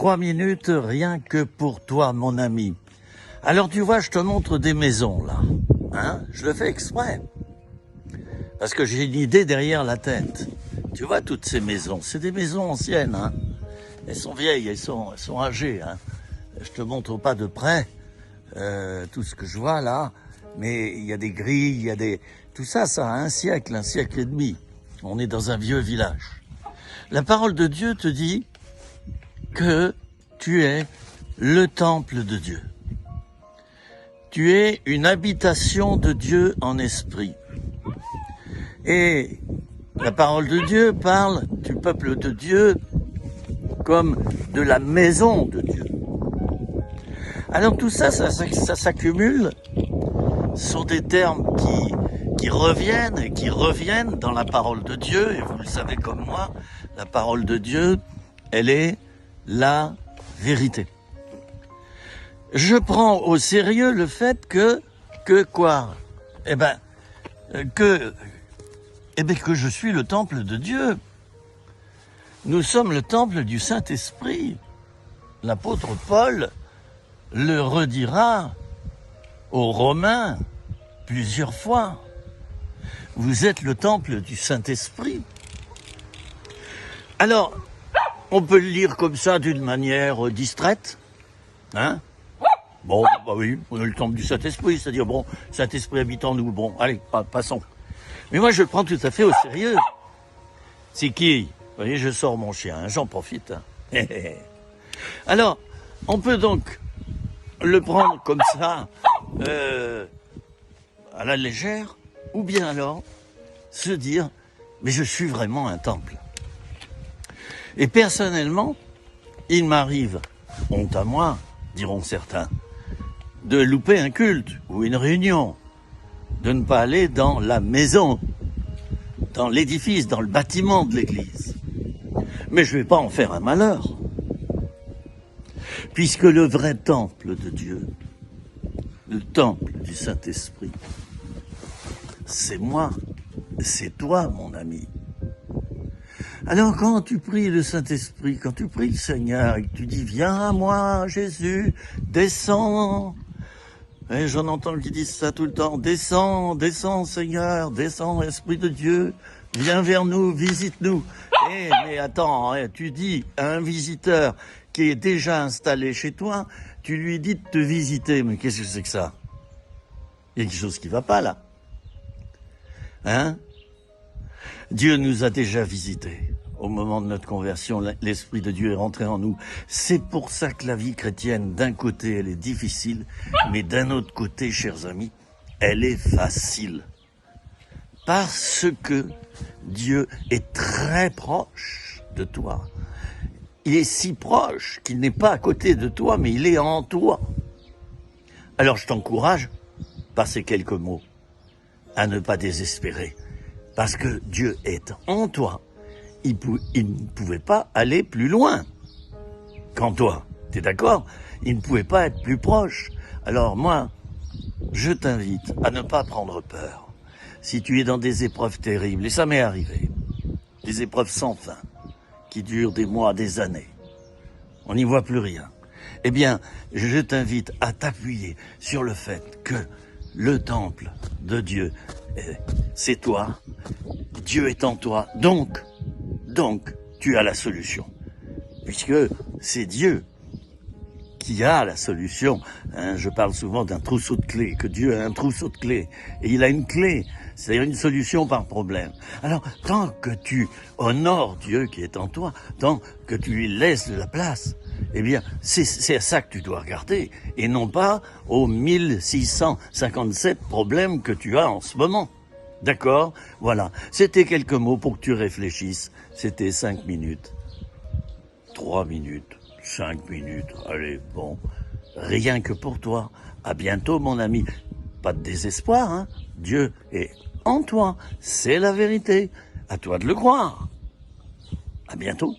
3 minutes rien que pour toi, mon ami. Alors tu vois, je te montre des maisons là. Hein? Je le fais exprès. Parce que j'ai une idée derrière la tête. Tu vois toutes ces maisons, c'est des maisons anciennes. Hein? Elles sont vieilles, elles sont âgées. Hein? Je te montre pas de près tout ce que je vois là. Mais il y a des grilles, il y a des... Tout ça, ça a un siècle et demi. On est dans un vieux village. La parole de Dieu te dit que tu es le temple de Dieu. Tu es une habitation de Dieu en esprit. Et la parole de Dieu parle du peuple de Dieu comme de la maison de Dieu. Alors tout ça, ça s'accumule sur des termes qui reviennent dans la parole de Dieu. Et vous le savez comme moi, la parole de Dieu, elle est la vérité. Je prends au sérieux le fait que je suis le temple de Dieu. Nous sommes le temple du Saint-Esprit. L'apôtre Paul le redira aux Romains plusieurs fois. Vous êtes le temple du Saint-Esprit. Alors, on peut le lire comme ça d'une manière distraite, hein? Bon, bah oui, on est le temple du Saint-Esprit, c'est-à-dire, bon, Saint-Esprit habite en nous, bon, allez, passons. Mais moi, je le prends tout à fait au sérieux. C'est qui? Vous voyez, je sors mon chien, hein, j'en profite. Hein. Alors, on peut donc le prendre comme ça, à la légère, ou bien alors se dire, mais je suis vraiment un temple. Et personnellement, il m'arrive, honte à moi, diront certains, de louper un culte ou une réunion, de ne pas aller dans la maison, dans l'édifice, dans le bâtiment de l'église. Mais je ne vais pas en faire un malheur, puisque le vrai temple de Dieu, le temple du Saint-Esprit, c'est moi, c'est toi, mon ami. Alors quand tu pries le Saint-Esprit, quand tu pries le Seigneur et que tu dis « Viens à moi, Jésus, descends », et j'en entends qui disent ça tout le temps, « Descends, descends Seigneur, descends Esprit de Dieu, viens vers nous, visite-nous ». Mais attends, tu dis à un visiteur qui est déjà installé chez toi, tu lui dis de te visiter, mais qu'est-ce que c'est que ça? Il y a quelque chose qui va pas là. Hein? Dieu nous a déjà visités. Au moment de notre conversion, l'Esprit de Dieu est rentré en nous. C'est pour ça que la vie chrétienne, d'un côté, elle est difficile, mais d'un autre côté, chers amis, elle est facile. Parce que Dieu est très proche de toi. Il est si proche qu'il n'est pas à côté de toi, mais il est en toi. Alors je t'encourage, par ces quelques mots, à ne pas désespérer. Parce que Dieu est en toi. Il ne pouvait pas aller plus loin qu'en toi. T'es d'accord? Il ne pouvait pas être plus proche. Alors moi, je t'invite à ne pas prendre peur. Si tu es dans des épreuves terribles, et ça m'est arrivé, des épreuves sans fin, qui durent des mois, des années, on n'y voit plus rien. Eh bien, je t'invite à t'appuyer sur le fait que le temple de Dieu, c'est toi, Dieu est en toi, donc, tu as la solution. Puisque c'est Dieu qui a la solution. Hein, je parle souvent d'un trousseau de clés, que Dieu a un trousseau de clés. Et il a une clé, c'est-à-dire une solution par problème. Alors, tant que tu honores Dieu qui est en toi, tant que tu lui laisses de la place, eh bien, c'est à ça que tu dois regarder. Et non pas aux 1657 problèmes que tu as en ce moment. D'accord? Voilà. C'était quelques mots pour que tu réfléchisses. C'était 5 minutes. 3 minutes. 5 minutes. Allez, bon. Rien que pour toi. À bientôt, mon ami. Pas de désespoir, hein? Dieu est en toi. C'est la vérité. À toi de le croire. À bientôt.